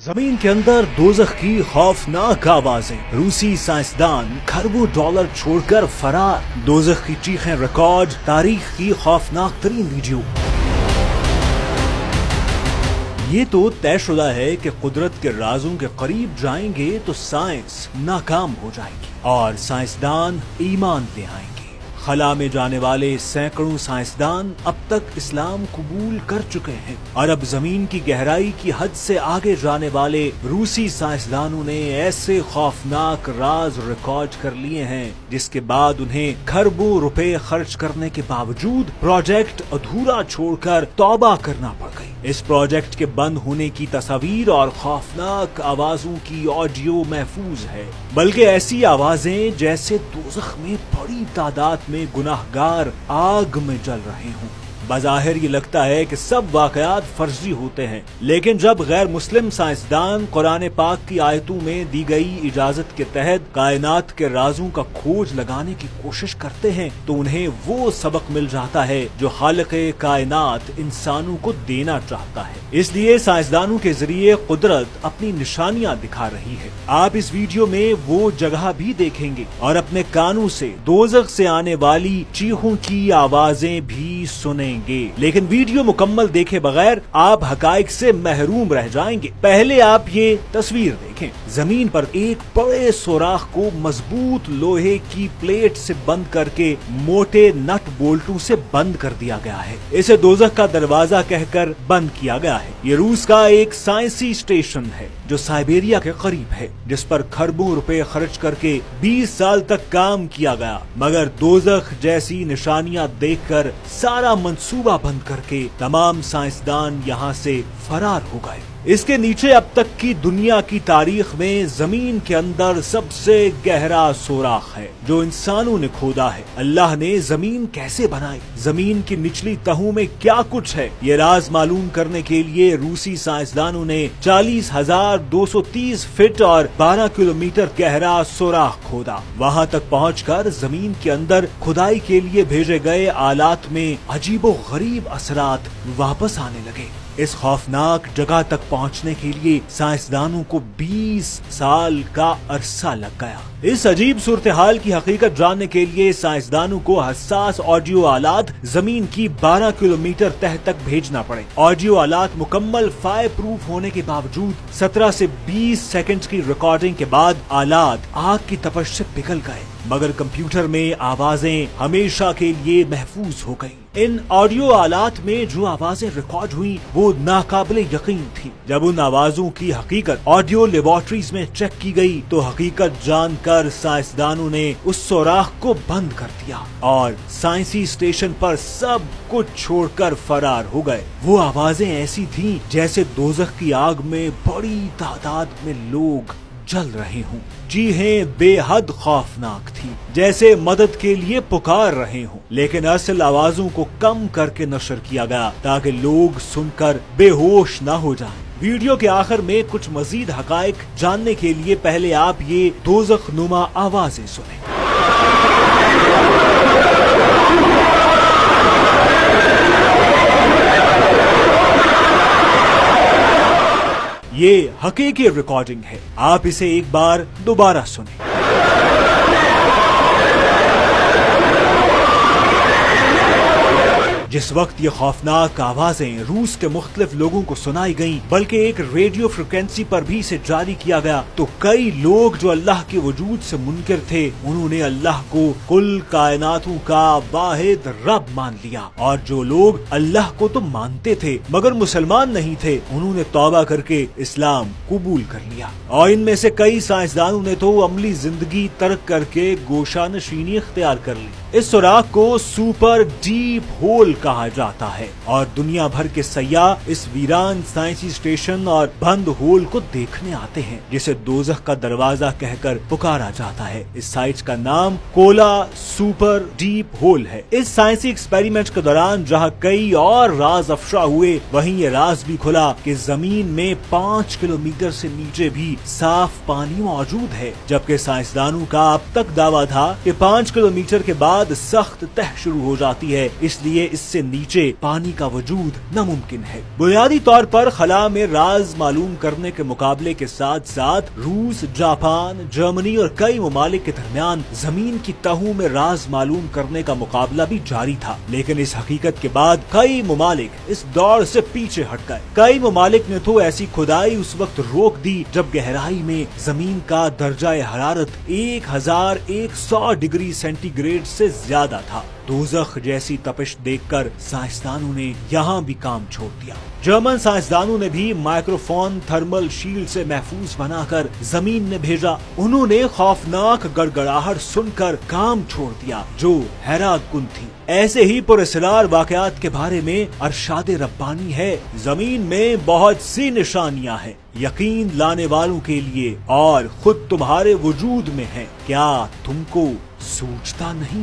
زمین کے اندر دوزخ کی خوفناک آوازیں، روسی سائنسدان کھربوں ڈالر چھوڑ کر فرار، دوزخ کی چیخیں ریکارڈ، تاریخ کی خوفناک ترین ویڈیو۔ یہ تو طے شدہ ہے کہ قدرت کے رازوں کے قریب جائیں گے تو سائنس ناکام ہو جائے گی اور سائنسدان ایمان لے آئیں گے۔ خلا میں جانے والے سینکڑوں سائنسدان اب تک اسلام قبول کر چکے ہیں اور اب زمین کی گہرائی کی حد سے آگے جانے والے روسی سائنسدانوں نے ایسے خوفناک راز ریکارڈ کر لیے ہیں جس کے بعد انہیں کھربوں روپے خرچ کرنے کے باوجود پروجیکٹ ادھورا چھوڑ کر توبہ کرنا پڑ گئی۔ اس پروجیکٹ کے بند ہونے کی تصاویر اور خوفناک آوازوں کی آڈیو محفوظ ہے، بلکہ ایسی آوازیں جیسے دوزخ میں بڑی تعداد میں گناہگار آگ میں جل رہے ہوں۔ بظاہر یہ لگتا ہے کہ سب واقعات فرضی ہوتے ہیں، لیکن جب غیر مسلم سائنسدان قرآن پاک کی آیتوں میں دی گئی اجازت کے تحت کائنات کے رازوں کا کھوج لگانے کی کوشش کرتے ہیں تو انہیں وہ سبق مل جاتا ہے جو خالق کائنات انسانوں کو دینا چاہتا ہے۔ اس لیے سائنسدانوں کے ذریعے قدرت اپنی نشانیاں دکھا رہی ہے۔ آپ اس ویڈیو میں وہ جگہ بھی دیکھیں گے اور اپنے کانوں سے دوزخ سے آنے والی چیخوں کی آوازیں بھی سنیں گے، لیکن ویڈیو مکمل دیکھے بغیر آپ حقائق سے محروم رہ جائیں گے۔ پہلے آپ یہ تصویر دیکھیں۔ زمین پر ایک بڑے سوراخ کو مضبوط لوہے کی پلیٹ سے بند کر کے موٹے نٹ بولٹوں سے بند کر دیا گیا ہے۔ اسے دوزخ کا دروازہ کہہ کر بند کیا گیا ہے۔ یہ روس کا ایک سائنسی اسٹیشن ہے جو سائبیریا کے قریب ہے، جس پر کھربوں روپے خرچ کر کے 20 سال تک کام کیا گیا، مگر دوزخ جیسی نشانیاں دیکھ کر سارا منصوبہ بند کر کے تمام سائنسدان یہاں سے فرار ہو گئے۔ اس کے نیچے اب تک کی دنیا کی تاریخ میں زمین کے اندر سب سے گہرا سوراخ ہے جو انسانوں نے کھودا ہے۔ اللہ نے زمین کیسے بنائی، زمین کی نچلی تہوں میں کیا کچھ ہے، یہ راز معلوم کرنے کے لیے روسی سائنسدانوں نے 40,230 فٹ اور 12 کلومیٹر گہرا سوراخ کھودا۔ وہاں تک پہنچ کر زمین کے اندر کھدائی کے لیے بھیجے گئے آلات میں عجیب و غریب اثرات واپس آنے لگے۔ اس خوفناک جگہ تک پہنچنے کے لیے سائنسدانوں کو 20 سال کا عرصہ لگ گیا۔ اس عجیب صورتحال کی حقیقت جاننے کے لیے سائنسدانوں کو حساس آڈیو آلات زمین کی 12 کلومیٹر تہ تک بھیجنا پڑے۔ آڈیو آلات مکمل فائر پروف ہونے کے باوجود 17 سے 20 سیکنڈ کی ریکارڈنگ کے بعد آلات آگ کی تپش سے پگھل گئے، مگر کمپیوٹر میں آوازیں ہمیشہ کے لیے محفوظ ہو گئیں۔ ان آڈیو آلات میں جو آوازیں ریکارڈ ہوئی وہ ناقابل یقین تھی۔ جب ان آوازوں کی حقیقت آڈیو لیبارٹریز میں چیک کی گئی تو حقیقت جان کر سائنسدانوں نے اس سوراخ کو بند کر دیا اور سائنسی اسٹیشن پر سب کچھ چھوڑ کر فرار ہو گئے۔ وہ آوازیں ایسی تھیں جیسے دوزخ کی آگ میں بڑی تعداد میں لوگ جل رہے ہوں۔ جی ہیں، بے حد خوفناک تھی، جیسے مدد کے لیے پکار رہے ہوں، لیکن اصل آوازوں کو کم کر کے نشر کیا گیا تاکہ لوگ سن کر بے ہوش نہ ہو جائیں۔ ویڈیو کے آخر میں کچھ مزید حقائق جاننے کے لیے پہلے آپ یہ دوزخ نما آوازیں سنیں۔ یہ حقیقی ریکارڈنگ ہے، آپ اسے ایک بار دوبارہ سنیں۔ جس وقت یہ خوفناک آوازیں روس کے مختلف لوگوں کو سنائی گئیں، بلکہ ایک ریڈیو فریکوینسی پر بھی اسے جاری کیا گیا، تو کئی لوگ جو اللہ کے وجود سے منکر تھے انہوں نے اللہ کو کل کائناتوں کا واحد رب مان لیا، اور جو لوگ اللہ کو تو مانتے تھے مگر مسلمان نہیں تھے انہوں نے توبہ کر کے اسلام قبول کر لیا، اور ان میں سے کئی سائنسدانوں نے تو عملی زندگی ترک کر کے گوشہ نشینی اختیار کر لی۔ اس سوراخ کو سپر ڈیپ ہول کہا جاتا ہے اور دنیا بھر کے سیاح اس ویران سائنسی اسٹیشن اور بند ہول کو دیکھنے آتے ہیں، جسے دوزخ کا دروازہ کہہ کر پکارا جاتا ہے۔ اس سائٹ کا نام کولا سپر ڈیپ ہول ہے۔ اس سائنسی ایکسپیریمنٹ کے دوران جہاں کئی اور راز افشا ہوئے، وہیں یہ راز بھی کھلا کہ زمین میں 5 کلومیٹر سے نیچے بھی صاف پانی موجود ہے، جبکہ سائنسدانوں کا اب تک دعویٰ تھا کہ 5 کلومیٹر کے بعد بعد سخت تہ شروع ہو جاتی ہے، اس لیے اس سے نیچے پانی کا وجود ناممکن ہے۔ بنیادی طور پر خلا میں راز معلوم کرنے کے مقابلے کے ساتھ ساتھ روس، جاپان، جرمنی اور کئی ممالک کے درمیان زمین کی تہوں میں راز معلوم کرنے کا مقابلہ بھی جاری تھا، لیکن اس حقیقت کے بعد کئی ممالک اس دور سے پیچھے ہٹ گئے۔ کئی ممالک نے تو ایسی کھدائی اس وقت روک دی جب گہرائی میں زمین کا درجہ حرارت 1100 ڈگری سینٹی گریڈ سے زیادہ تھا۔ دوزخ جیسی تپش دیکھ کر سائنسدانوں نے یہاں بھی کام چھوڑ دیا۔ جرمن سائنسدانوں نے بھی مائکروفون تھرمل شیلڈ سے محفوظ بنا کر زمین میں بھیجا۔ انہوں نے خوفناک گڑگڑاہٹ سن کر کام چھوڑ دیا جو حیرت کن تھی۔ ایسے ہی پراسرار واقعات کے بارے میں ارشاد ربانی ہے، زمین میں بہت سی نشانیاں ہیں یقین لانے والوں کے لیے اور خود تمہارے وجود میں ہیں، کیا تم کو سوچتا نہیں؟